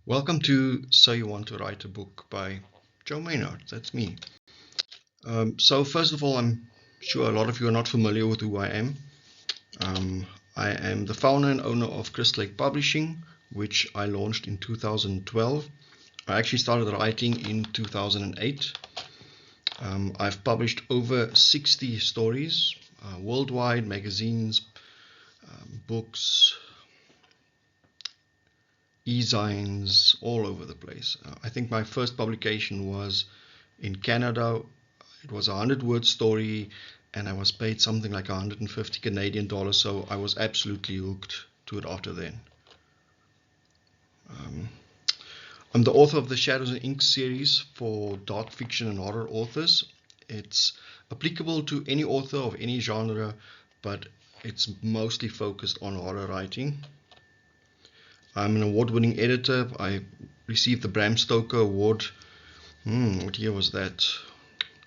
Welcome to So You Want to Write a Book by Joe Maynard. That's me. So, first of all, I'm sure a lot of you are not familiar with who I am. Um, I am the founder and owner of Crystal Lake Publishing, which I launched in 2012. I actually started writing in 2008. I've published over 60 stories worldwide, magazines, books, e-zines, all over the place. I think my first publication was in Canada. It was a 100-word story, and I was paid something like 150 Canadian dollars, so I was absolutely hooked to it after then. I'm the author of the Shadows and Ink series for dark fiction and horror authors. It's applicable to any author of any genre, but it's mostly focused on horror writing. I'm an award-winning editor. I received the Bram Stoker Award. What year was that?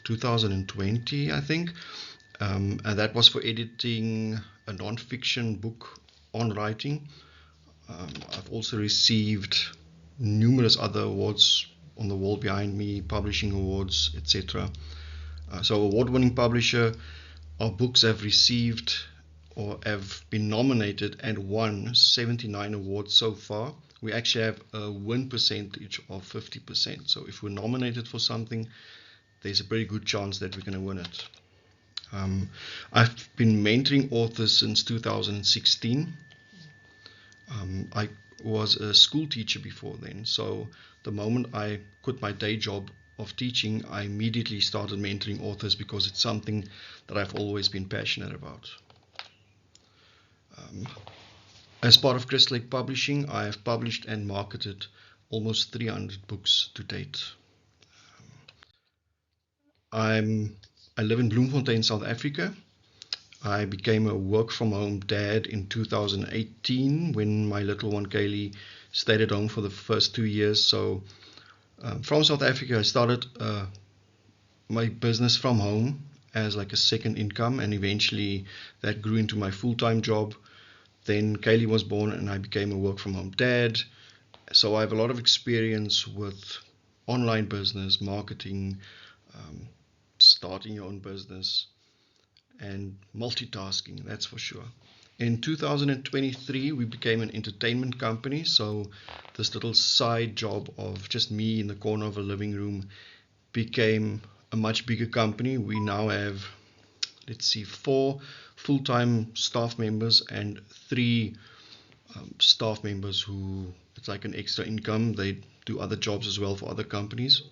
2020, I think. And that was for editing a non-fiction book on writing. I've also received numerous other awards on the wall behind me, publishing awards, etc. So award-winning publisher. Our books have received or have been nominated and won 79 awards so far. We actually have a win percentage of 50%. So if we're nominated for something, there's a pretty good chance that we're going to win it. I've been mentoring authors since 2016. I was a school teacher before then, so the moment I quit my day job of teaching, I immediately started mentoring authors because it's something that I've always been passionate about. As part of Crystal Lake Publishing, I have published and marketed almost 300 books to date. I live in Bloemfontein, South Africa. I became a work-from-home dad in 2018 when my little one Kaylee stayed at home for the first 2 years. So from South Africa, I started my business from home as like a second income, and eventually that grew into my full-time job. Then Kaylee was born and I became a work-from-home dad. So I have a lot of experience with online business, marketing, starting your own business, and multitasking, that's for sure. In 2023, we became an entertainment company, so this little side job of just me in the corner of a living room became a much bigger company. We now have, 4 full-time staff members and 3 staff members who, it's like an extra income. They do other jobs as well for other companies.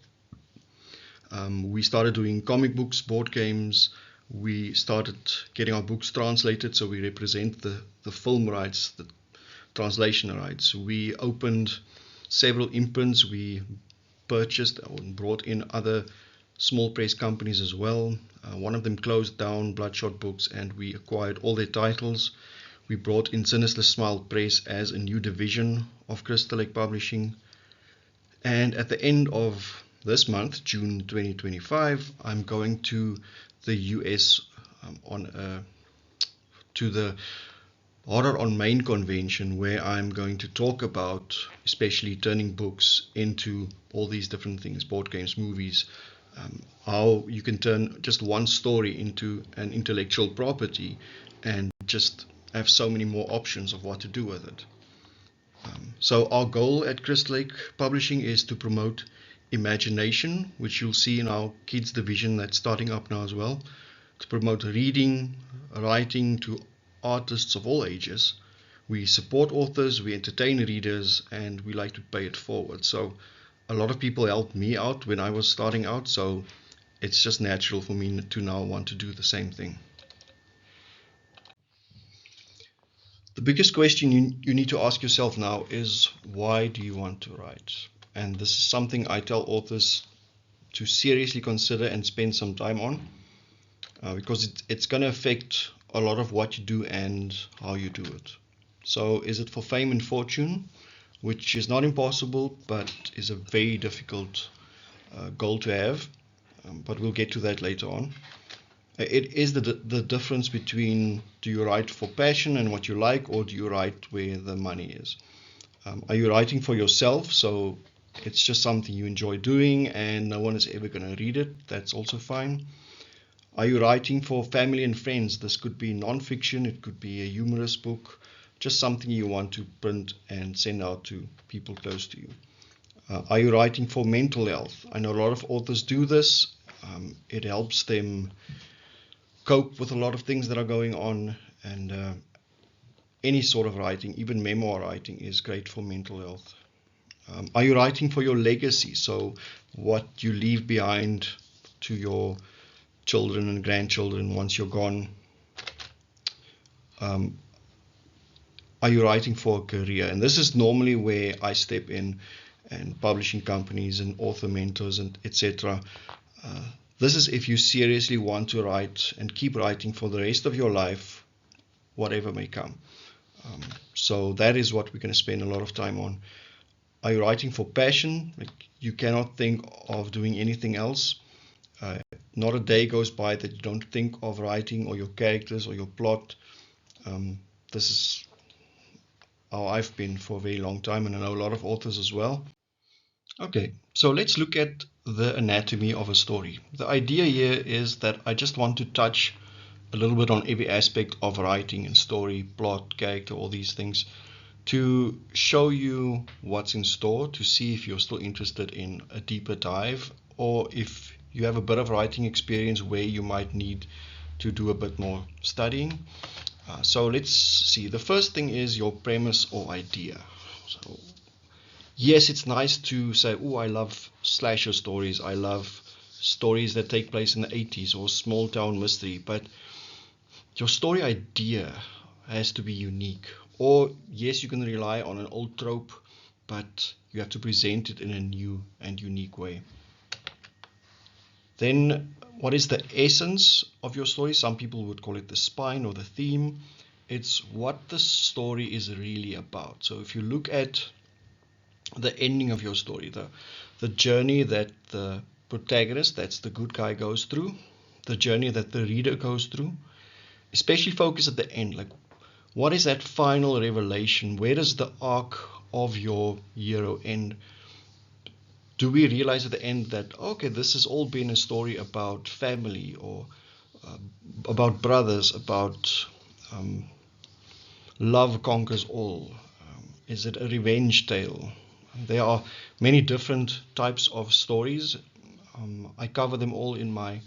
We started doing comic books, board games. We started getting our books translated, so we represent the film rights, the translation rights. We opened several imprints. We purchased and brought in other small press companies as well. One of them closed down, Bloodshot Books, and we acquired all their titles. We brought in Sinister Smile Press as a new division of Crystal Lake Publishing. And at the end of this month, June 2025, I'm going to the US to the Horror on Main convention, where I'm going to talk about especially turning books into all these different things, board games, movies, how you can turn just one story into an intellectual property and just have so many more options of what to do with it. So our goal at Crystal Lake Publishing is to promote imagination, which you'll see in our kids division that's starting up now as well, to promote reading, writing to artists of all ages. We support authors, we entertain readers, and we like to pay it forward. So a lot of people helped me out when I was starting out, so it's just natural for me to now want to do the same thing. The biggest question you need to ask yourself now is, why do you want to write? And this is something I tell authors to seriously consider and spend some time on, because it's going to affect a lot of what you do and how you do it. So is it for fame and fortune, which is not impossible, but is a very difficult goal to have, but we'll get to that later on. It is the difference between, do you write for passion and what you like, or do you write where the money is? Are you writing for yourself? So it's just something you enjoy doing and no one is ever going to read it. That's also fine. Are you writing for family and friends? This could be non-fiction, it could be a humorous book, just something you want to print and send out to people close to you. Are you writing for mental health? I know a lot of authors do this. It helps them cope with a lot of things that are going on, and any sort of writing, even memoir writing, is great for mental health. Are you writing for your legacy? So what you leave behind to your children and grandchildren once you're gone. Are you writing for a career? And this is normally where I step in, and publishing companies and author mentors and etc. This is if you seriously want to write and keep writing for the rest of your life, whatever may come. So that is what we're going to spend a lot of time on. Are you writing for passion? Like, you cannot think of doing anything else. Not a day goes by that you don't think of writing or your characters or your plot. This is how I've been for a very long time, and I know a lot of authors as well. Okay, so let's look at the anatomy of a story. The idea here is that I just want to touch a little bit on every aspect of writing and story, plot, character, all these things, to show you what's in store, to see if you're still interested in a deeper dive, or if you have a bit of writing experience where you might need to do a bit more studying. So let's see. The first thing is your premise or idea. So yes, it's nice to say, oh, I love slasher stories. I love stories that take place in the 80s or small town mystery. But your story idea has to be unique. Or yes, you can rely on an old trope, but you have to present it in a new and unique way. Then what is the essence of your story? Some people would call it the spine or the theme. It's what the story is really about. So if you look at the ending of your story, the journey that the protagonist, that's the good guy, goes through, the journey that the reader goes through, especially focus at the end. Like, what is that final revelation? Where does the arc of your hero end? Do we realize at the end that, okay, this has all been a story about family, or about brothers, about love conquers all? Is it a revenge tale? There are many different types of stories. I cover them all in my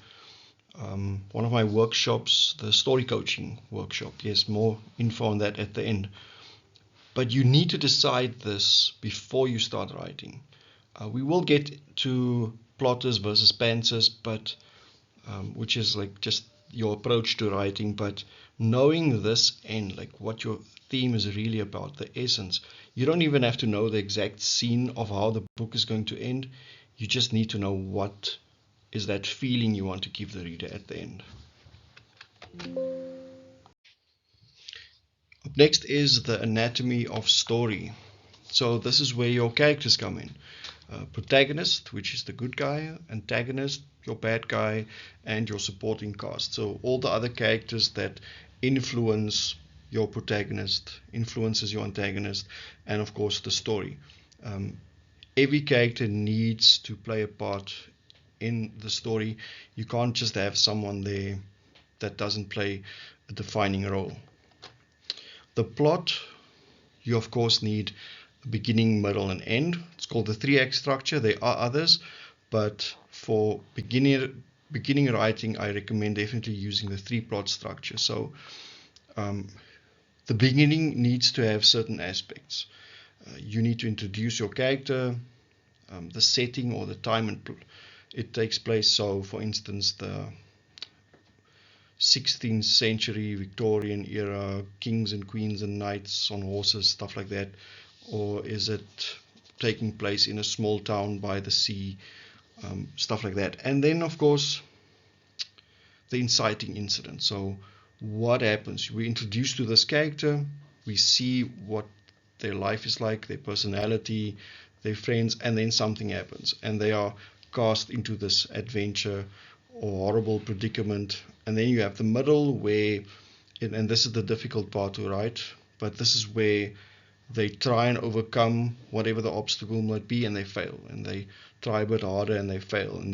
one of my workshops, the story coaching workshop. Yes, more info on that at the end. But you need to decide this before you start writing. We will get to plotters versus pantsers, but which is like just your approach to writing. But knowing this end, like what your theme is really about, the essence, you don't even have to know the exact scene of how the book is going to end. You just need to know what is that feeling you want to give the reader at the end. Up next is the anatomy of story. So this is where your characters come in. Protagonist, which is the good guy, antagonist, your bad guy, and your supporting cast. So all the other characters that influence your protagonist, influences your antagonist, and of course the story. Every character needs to play a part in the story. You can't just have someone there that doesn't play a defining role. The plot, you of course need beginning, middle, and end. It's called the 3-act structure. There are others, but for beginning writing, I recommend definitely using the 3-plot structure. So the beginning needs to have certain aspects. You need to introduce your character, the setting or the time it takes place. So for instance, the 16th century Victorian era, kings and queens and knights on horses, stuff like that. Or is it taking place in a small town by the sea, stuff like that. And then of course the inciting incident. So what happens? We introduce to this character, we see what their life is like, their personality, their friends, and then something happens and they are cast into this adventure or horrible predicament. And then you have the middle where, and this is the difficult part to write, but this is where they try and overcome whatever the obstacle might be, and they fail, and they try a bit harder and they fail, and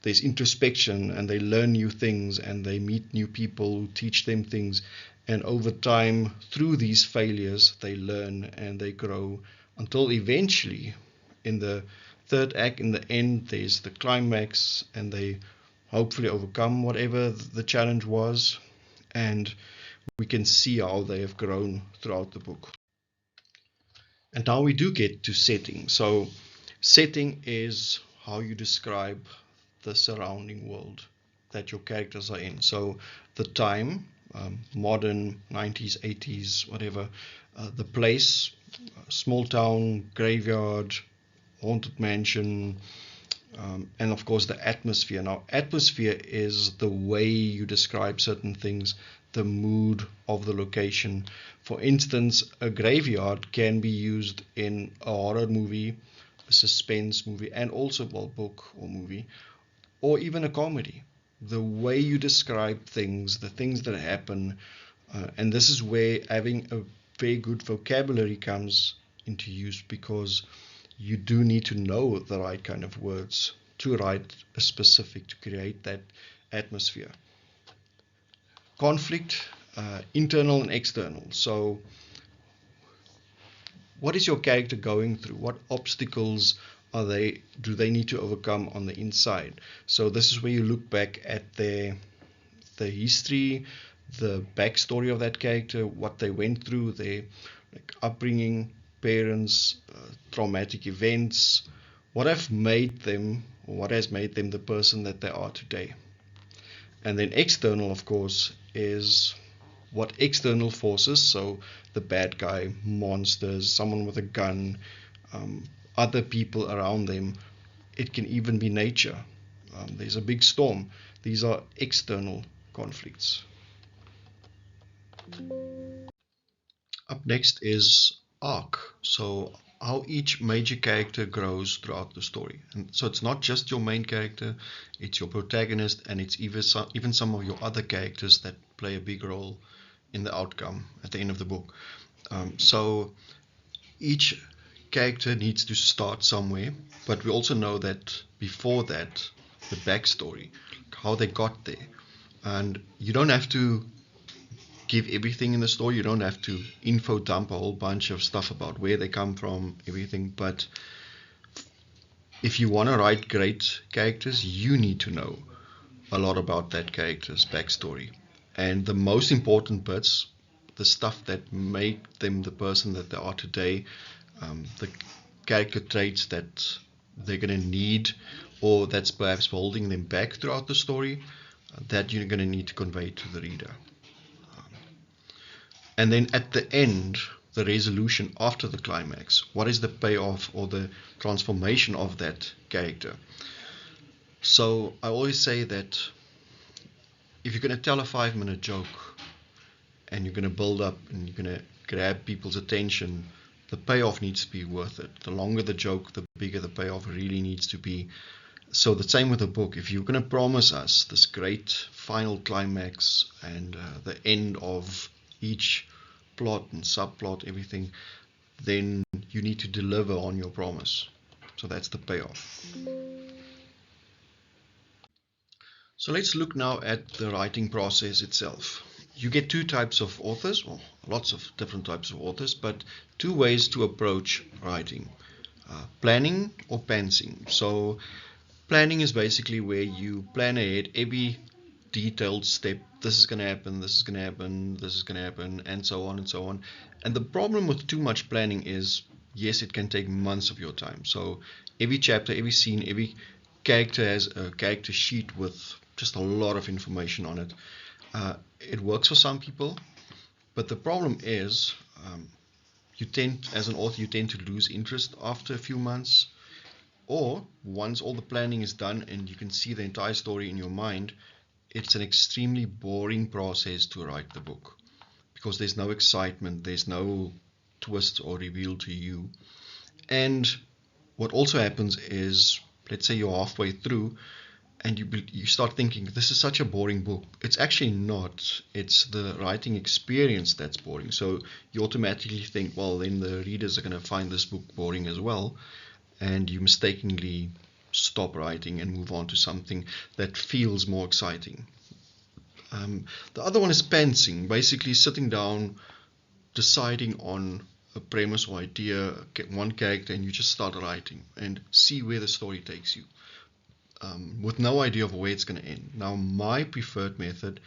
there's introspection, and they learn new things, and they meet new people who teach them things, and over time, through these failures, they learn and they grow until eventually, in the third act, in the end, there's the climax, and they hopefully overcome whatever the challenge was, and we can see how they have grown throughout the book. And now we do get to setting. So setting is how you describe the surrounding world that your characters are in. So the time, modern, 90s, 80s, whatever, the place, small town, graveyard, haunted mansion, and of course the atmosphere. Now, atmosphere is the way you describe certain things, the mood of the location. For instance, a graveyard can be used in a horror movie, a suspense movie, and also, well, book or movie, or even a comedy. The way you describe things, the things that happen, and this is where having a very good vocabulary comes into use, because you do need to know the right kind of words to write a specific, to create that atmosphere. Conflict, internal and external. So what is your character going through? What obstacles do they need to overcome on the inside? So this is where you look back at the history, the backstory of that character, what they went through, their upbringing, parents, traumatic events, what has made them the person that they are today. And then external, of course, is what external forces, so the bad guy, monsters, someone with a gun, other people around them. It can even be nature. There's a big storm. These are external conflicts. Up next is arc. So how each major character grows throughout the story. And so it's not just your main character, it's your protagonist, and it's even some of your other characters that play a big role in the outcome at the end of the book. So each character needs to start somewhere, but we also know that before that, the backstory, how they got there. And you don't have to give everything in the story. You don't have to info dump a whole bunch of stuff about where they come from, everything. But if you want to write great characters, you need to know a lot about that character's backstory. And the most important bits, the stuff that make them the person that they are today, the character traits that they're going to need, or that's perhaps holding them back throughout the story, that you're going to need to convey to the reader. And then at the end, the resolution after the climax, what is the payoff or the transformation of that character? So I always say that if you're going to tell a 5-minute joke and you're going to build up and you're going to grab people's attention, the payoff needs to be worth it. The longer the joke, the bigger the payoff really needs to be. So the same with a book. If you're going to promise us this great final climax and the end of each plot and subplot, everything, then you need to deliver on your promise. So that's the payoff. So let's look now at the writing process itself. You get two types of authors, well, lots of different types of authors, but two ways to approach writing. Planning or pantsing. So planning is basically where you plan ahead every detailed step. This is going to happen, this is going to happen, this is going to happen, and so on and so on. And the problem with too much planning is, yes, it can take months of your time. So every chapter, every scene, every character has a character sheet with just a lot of information on it. It works for some people, but the problem is as an author, you tend to lose interest after a few months, or once all the planning is done and you can see the entire story in your mind, it's an extremely boring process to write the book, because there's no excitement, there's no twist or reveal to you. And what also happens is, let's say you're halfway through and you start thinking, this is such a boring book. It's actually not. It's the writing experience that's boring. So you automatically think, well, then the readers are going to find this book boring as well, and you mistakenly stop writing and move on to something that feels more exciting. The other one is pantsing, basically sitting down, deciding on a premise or idea, get one character, and you just start writing and see where the story takes you, with no idea of where it's going to end. Now, my preferred method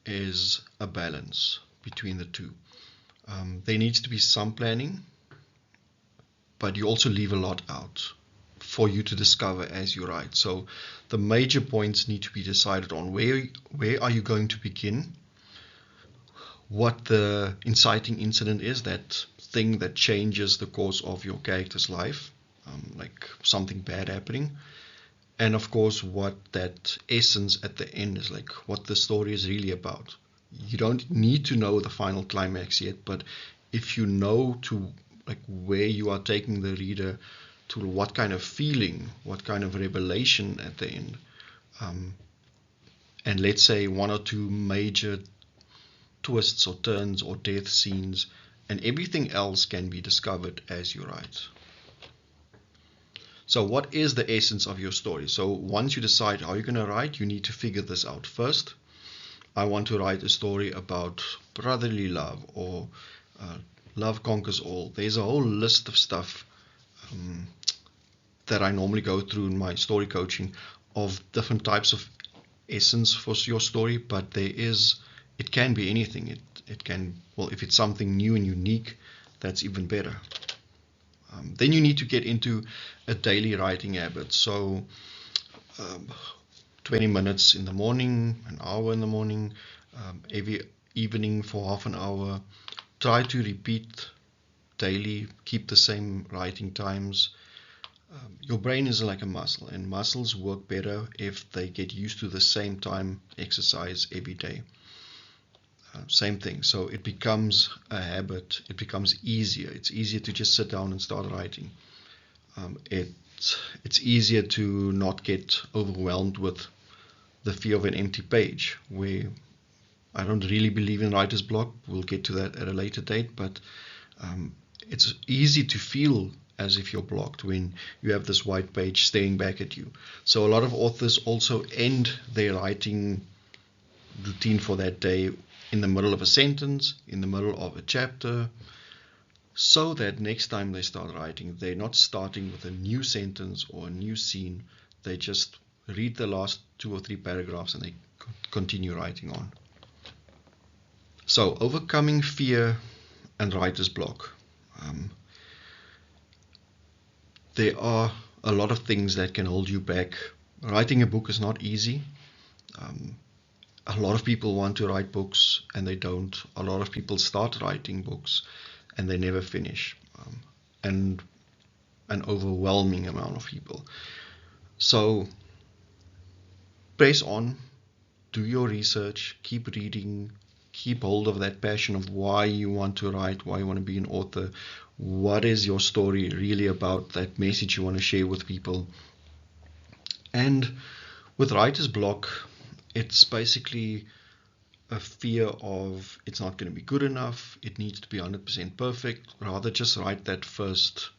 is a balance between the two. There needs to be some planning, but you also leave a lot out for you to discover as you write. So the major points need to be decided on. Where are you going to begin? What the inciting incident is, that thing that changes the course of your character's life, like something bad happening. And of course, what that essence at the end is, like what the story is really about. You don't need to know the final climax yet, but if you know to like where you are taking the reader, to what kind of feeling, what kind of revelation at the end, and let's say one or two major twists or turns or death scenes, and everything else can be discovered as you write. So what is the essence of your story? So once you decide how you're going to write, you need to figure this out first. I want to write a story about brotherly love, or love conquers all. There's a whole list of stuff that I normally go through in my story coaching, of different types of essence for your story, but it can be anything. It can, well, if it's something new and unique, that's even better. Then you need to get into a daily writing habit. So 20 minutes in the morning, an hour in the morning, every evening for half an hour. Try to repeat daily, keep the same writing times. Your brain is like a muscle, and muscles work better if they get used to the same time exercise every day. Same thing. So it becomes a habit. It becomes easier. It's easier to just sit down and start writing. It's easier to not get overwhelmed with the fear of an empty page, where I don't really believe in writer's block. We'll get to that at a later date, but it's easy to feel as if you're blocked when you have this white page staring back at you. So a lot of authors also end their writing routine for that day in the middle of a sentence, in the middle of a chapter, so that next time they start writing, they're not starting with a new sentence or a new scene. They just read the last 2 or 3 paragraphs and they continue writing on. So, overcoming fear and writer's block. There are a lot of things that can hold you back. Writing a book is not easy. A lot of people want to write books and they don't. A lot of people start writing books and they never finish. And an overwhelming amount of people. So press on, do your research, keep reading, keep hold of that passion of why you want to write, why you want to be an author. What is your story really about, that message you want to share with people? And with writer's block, it's basically a fear of it's not going to be good enough, it needs to be 100% perfect. Rather just write that first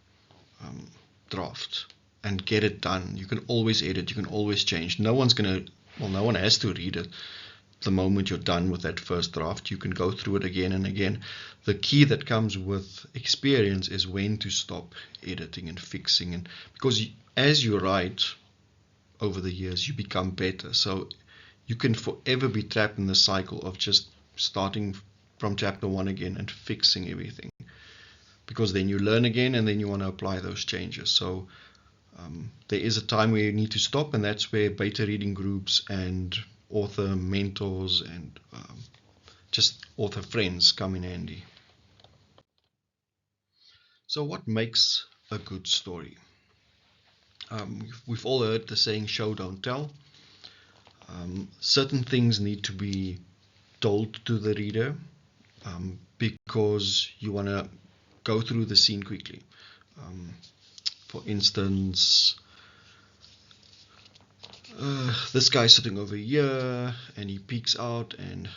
draft and get it done. You can always edit, you can always change. No one has to read it the moment you're done with that first draft. You can go through it again and again. The key that comes with experience is when to stop editing and fixing, and because as you write over the years, you become better. So you can forever be trapped in the cycle of just starting from chapter 1 again and fixing everything, because then you learn again and then you want to apply those changes. So there is a time where you need to stop, and that's where beta reading groups and author mentors and just author friends come in handy. So what makes a good story? We've all heard the saying, show, don't tell. Certain things need to be told to the reader because you want to go through the scene quickly. For instance, this guy's sitting over here and he peeks out and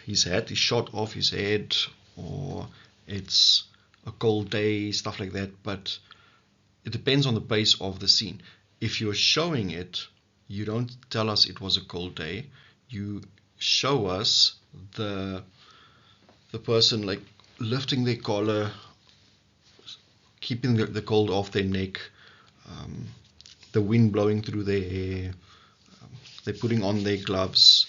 his hat is shot off his head, or it's a cold day, stuff like that. But it depends on the pace of the scene. If you're showing it, you don't tell us it was a cold day. You show us the person like lifting their collar, keeping the cold off their neck, the wind blowing through their hair, they're putting on their gloves,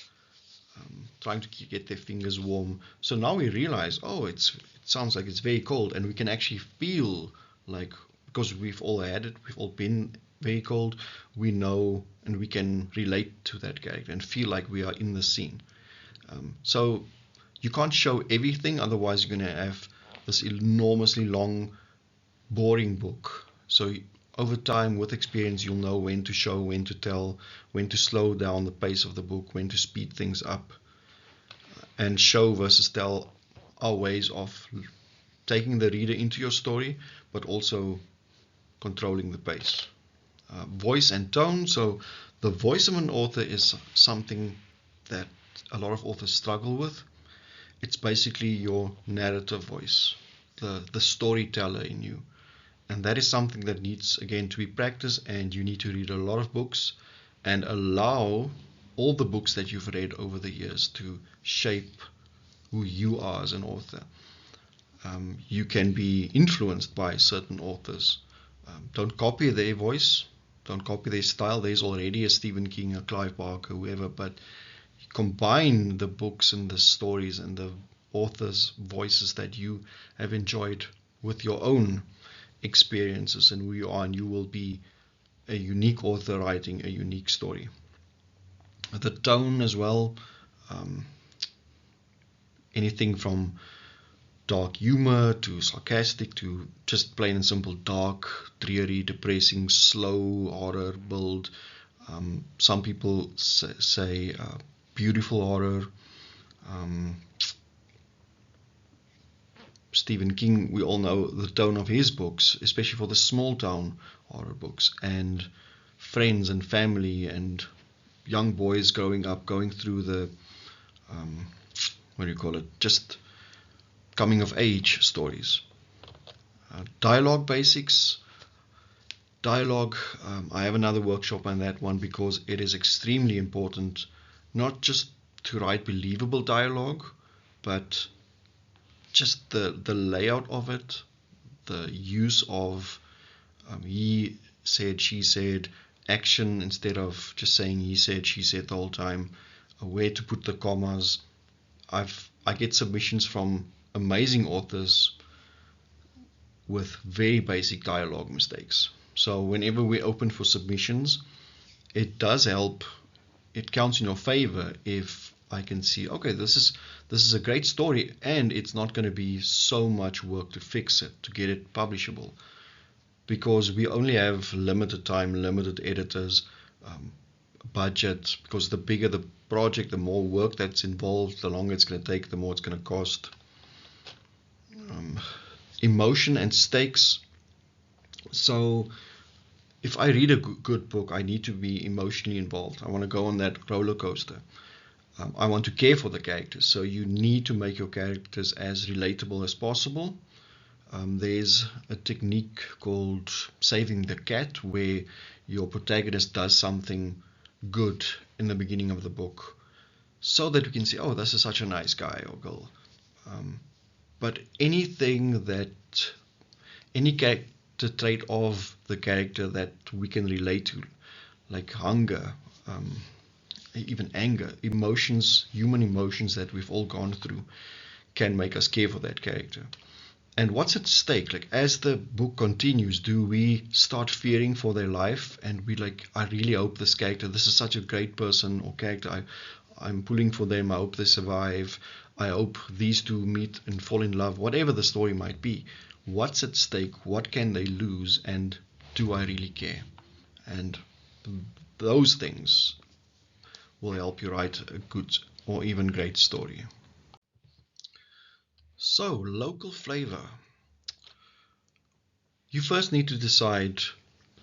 trying to get their fingers warm. So now we realize, oh, it sounds like it's very cold, and we can actually feel like, because we've all had it, we've all been very cold, we know and we can relate to that character and feel like we are in the scene. So you can't show everything, otherwise you're going to have this enormously long, boring book. So over time, with experience, you'll know when to show, when to tell, when to slow down the pace of the book, when to speed things up. And show versus tell are ways of taking the reader into your story, but also controlling the pace. Voice and tone. So the voice of an author is something that a lot of authors struggle with. It's basically your narrative voice, the storyteller in you. And that is something that needs, again, to be practiced, and you need to read a lot of books and allow all the books that you've read over the years to shape who you are as an author. You can be influenced by certain authors. Don't copy their voice, don't copy their style. There's already a Stephen King, a Clive Barker, whoever, but combine the books and the stories and the authors' voices that you have enjoyed with your own experiences and who you are, and you will be a unique author writing a unique story. The tone as well, anything from dark humor to sarcastic to just plain and simple dark, dreary, depressing, slow horror build. Some people say beautiful horror. Stephen King, we all know the tone of his books, especially for the small town horror books, and friends and family and young boys growing up, going through the what do you call it, just coming of age stories. Dialogue basics. Dialogue, I have another workshop on that one, because it is extremely important not just to write believable dialogue, but just the layout of it, the use of he said, she said, action instead of just saying he said, she said the whole time, where to put the commas. I get submissions from amazing authors with very basic dialogue mistakes. So whenever we open for submissions, it does help. It counts in your favor if I can see, okay, this is a great story, and it's not going to be so much work to fix it, to get it publishable, because we only have limited time, limited editors, budget, because the bigger the project, the more work that's involved, the longer it's going to take, the more it's going to cost. Emotion and stakes. So if I read a good book, I need to be emotionally involved. I want to go on that roller coaster. I want to care for the characters. So you need to make your characters as relatable as possible. There's a technique called saving the cat, where your protagonist does something good in the beginning of the book, so that you can say, oh, this is such a nice guy or girl. But anything that, any character trait of the character that we can relate to, like hunger, even anger, emotions, human emotions that we've all gone through, can make us care for that character. And what's at stake? Like, as the book continues, do we start fearing for their life, and we like, I really hope this character, this is such a great person or character, I'm pulling for them, I hope they survive, I hope these two meet and fall in love, whatever the story might be. What's at stake? What can they lose? And do I really care? And those things will help you write a good or even great story. So, local flavor. You first need to decide,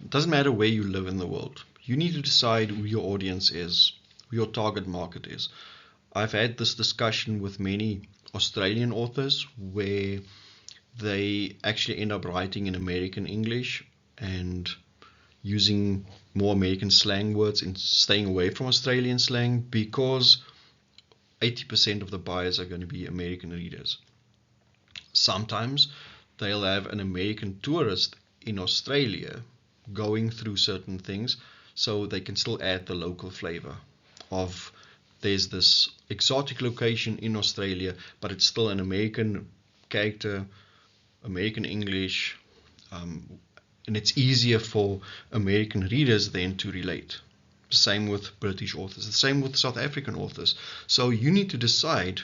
it doesn't matter where you live in the world, you need to decide who your audience is, who your target market is. I've had this discussion with many Australian authors where they actually end up writing in American English and using more American slang words and staying away from Australian slang because 80% of the buyers are going to be American readers. Sometimes they'll have an American tourist in Australia going through certain things, so they can still add the local flavor of there's this exotic location in Australia, but it's still an American character, American English, and it's easier for American readers then to relate. Same with British authors, the same with South African authors. So you need to decide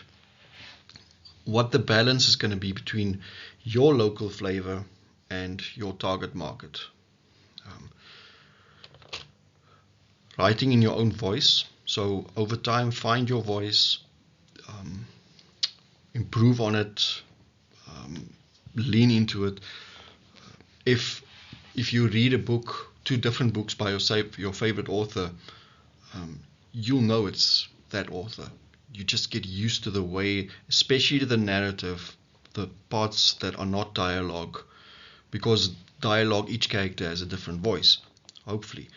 what the balance is going to be between your local flavor and your target market. Writing in your own voice. So over time, find your voice, improve on it, lean into it. If you read a book, 2 different books by your favorite author, you'll know it's that author. You just get used to the way, especially the narrative, the parts that are not dialogue, because dialogue, each character has a different voice, hopefully.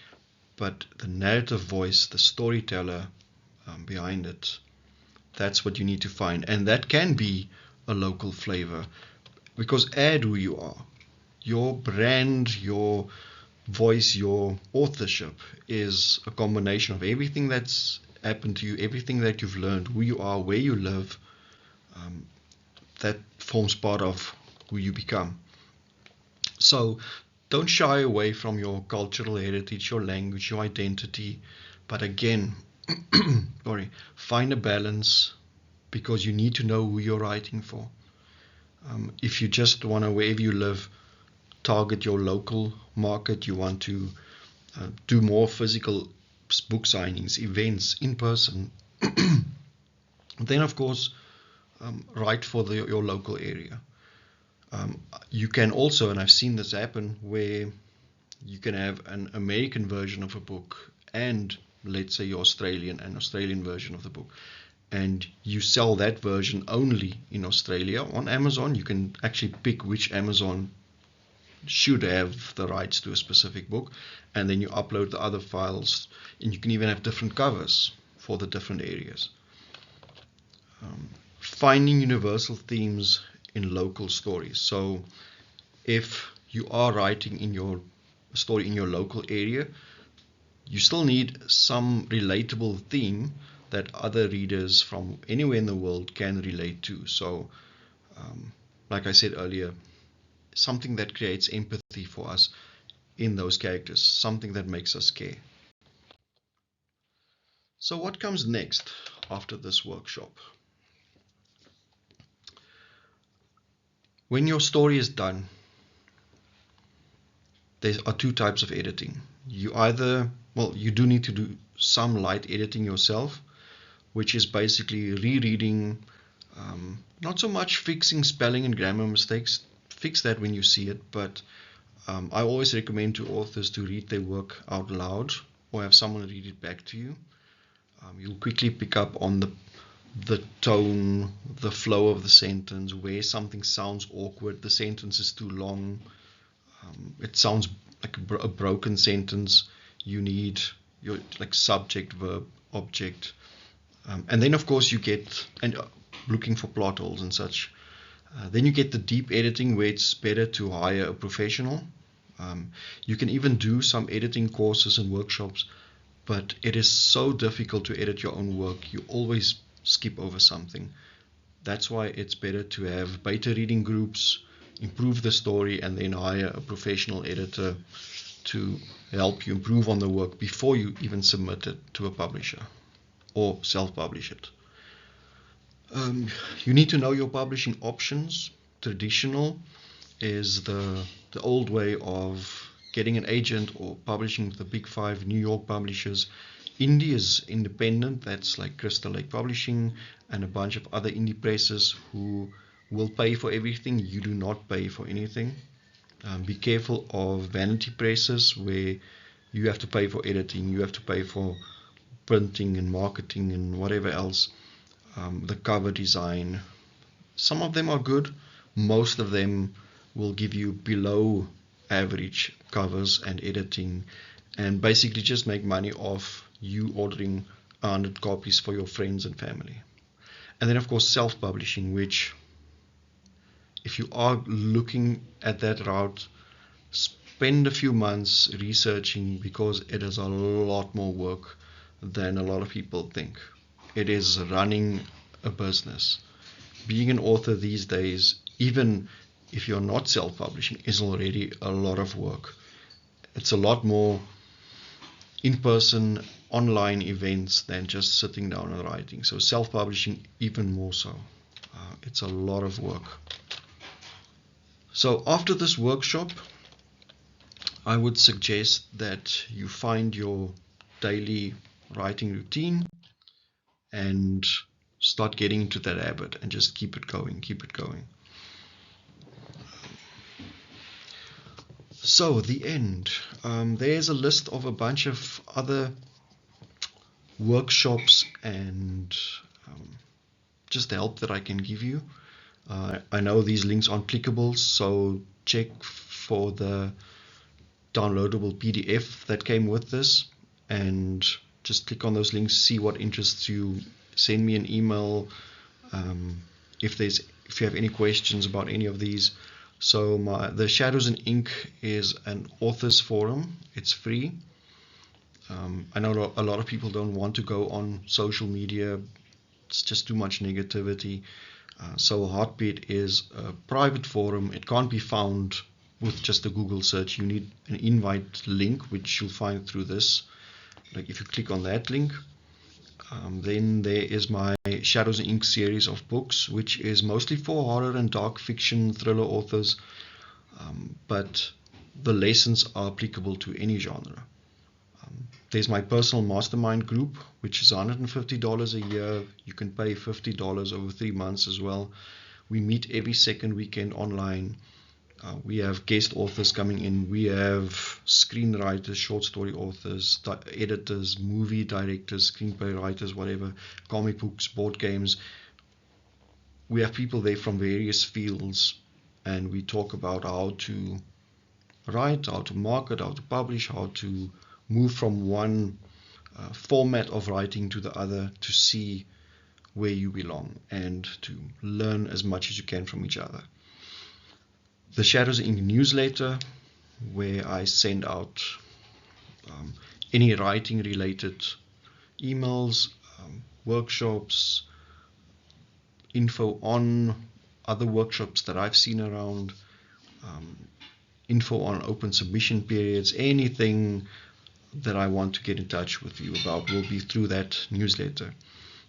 But the narrative voice, the storyteller behind it, that's what you need to find. And that can be a local flavor, because add who you are. Your brand, your voice, your authorship is a combination of everything that's happened to you, everything that you've learned, who you are, where you live. That forms part of who you become. So don't shy away from your cultural heritage, your language, your identity. But again, find a balance, because you need to know who you're writing for. If you just want to, wherever you live, target your local market, you want to do more physical book signings, events in person, then of course write for your local area. You can also, and I've seen this happen, where you can have an American version of a book and let's say your Australian version of the book, and you sell that version only in Australia on Amazon. You can actually pick which Amazon should have the rights to a specific book, and then you upload the other files, and you can even have different covers for the different areas. Finding universal themes in local stories. So if you are writing in your story in your local area, you still need some relatable theme that other readers from anywhere in the world can relate to. So like I said earlier, something that creates empathy for us in those characters, something that makes us care. So what comes next after this workshop? When your story is done, there are 2 types of editing. You do need to do some light editing yourself, which is basically rereading, not so much fixing spelling and grammar mistakes. Fix that when you see it, but I always recommend to authors to read their work out loud or have someone read it back to you. You'll quickly pick up on the tone, the flow of the sentence, where something sounds awkward, the sentence is too long, it sounds like a broken sentence. You need your subject, verb, object, and then of course you get looking for plot holes and such. Then you get the deep editing, where it's better to hire a professional. You can even do some editing courses and workshops, but it is so difficult to edit your own work. You always skip over something. That's why it's better to have beta reading groups, improve the story, and then hire a professional editor to help you improve on the work before you even submit it to a publisher or self-publish it. You need to know your publishing options. Traditional is the old way of getting an agent or publishing with the big 5 New York publishers. Indie is independent. That's like Crystal Lake Publishing and a bunch of other indie presses who will pay for everything. You do not pay for anything. Be careful of vanity presses where You have to pay for editing, you have to pay for printing and marketing and whatever else, the cover design. Some of them are good, most of them will give you below average covers and editing, and basically just make money off you ordering 100 copies for your friends and family. And then of course self-publishing, which if you are looking at that route, spend a few months researching, because it is a lot more work than a lot of people think. It is running a business. Being an author these days, even if you're not self-publishing, is already a lot of work. It's a lot more in-person online events than just sitting down and writing. So self-publishing even more so. It's a lot of work. So after this workshop, I would suggest that you find your daily writing routine and start getting into that habit and just keep it going, keep it going. So the end. There's a list of a bunch of other workshops and just help that I can give you. I know these links aren't clickable, so check for the downloadable PDF that came with this and just click on those links, see what interests you, send me an email if you have any questions about any of these. So the Shadows and Ink is an authors forum. It's free. I know a lot of people don't want to go on social media. It's just too much negativity. So Heartbeat is a private forum. It can't be found with just a Google search. You need an invite link, which you'll find through this. Like if you click on that link, then there is my Shadows and Ink series of books, which is mostly for horror and dark fiction thriller authors, but the lessons are applicable to any genre. There's my personal mastermind group, which is $150 a year. You can pay $50 over 3 months as well. We meet every second weekend online. We have guest authors coming in. We have screenwriters, short story authors, editors, movie directors, screenplay writers, whatever, comic books, board games. We have people there from various fields, and we talk about how to write, how to market, how to publish, how to move from one format of writing to the other, to see where you belong and to learn as much as you can from each other. The Shadows and Ink newsletter, where I send out any writing related emails, workshops, info on other workshops that I've seen around, info on open submission periods, anything that I want to get in touch with you about will be through that newsletter.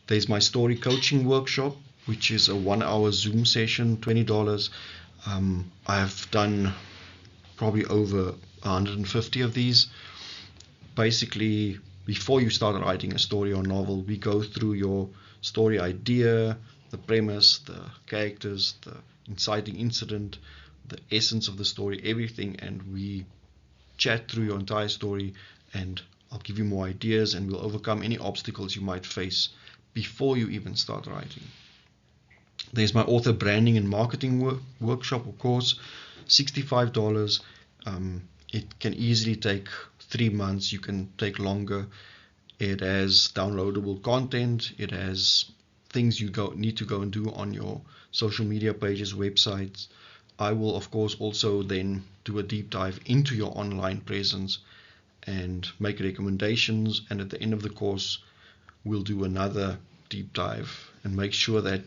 There's my story coaching workshop, which is a 1-hour Zoom session, $20. I've done probably over 150 of these. Basically, before you start writing a story or novel, we go through your story idea, the premise, the characters, the inciting incident, the essence of the story, everything, and we chat through your entire story, and I'll give you more ideas, and we'll overcome any obstacles you might face before you even start writing. There's my author branding and marketing workshop or course, $65. It can easily take 3 months. You can take longer. It has downloadable content. It has things you need to go and do on your social media pages, websites. I will, of course, also then do a deep dive into your online presence and make recommendations. And at the end of the course, we'll do another deep dive and make sure that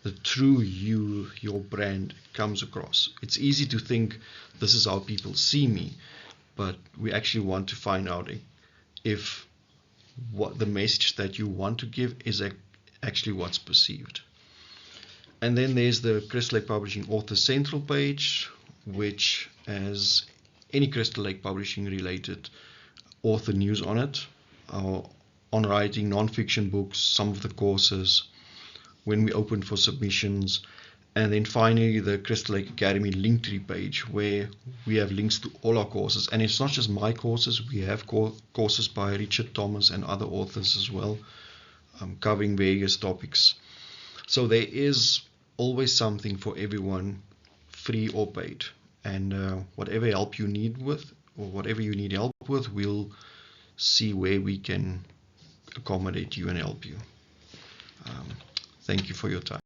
the true you, your brand, comes across. It's easy to think this is how people see me, but we actually want to find out if what the message that you want to give is actually what's perceived. And then there's the Crystal Lake Publishing Author Central page, which has any Crystal Lake Publishing related author news on it, on writing, non-fiction books, some of the courses, when we open for submissions, And then finally, the Crystal Lake Academy Linktree page, where we have links to all our courses. And it's not just my courses, we have courses by Richard Thomas and other authors as well, covering various topics. So there is always something for everyone, free or paid. And whatever help you need with, or whatever you need help with, we'll see where we can accommodate you and help you. Thank you for your time.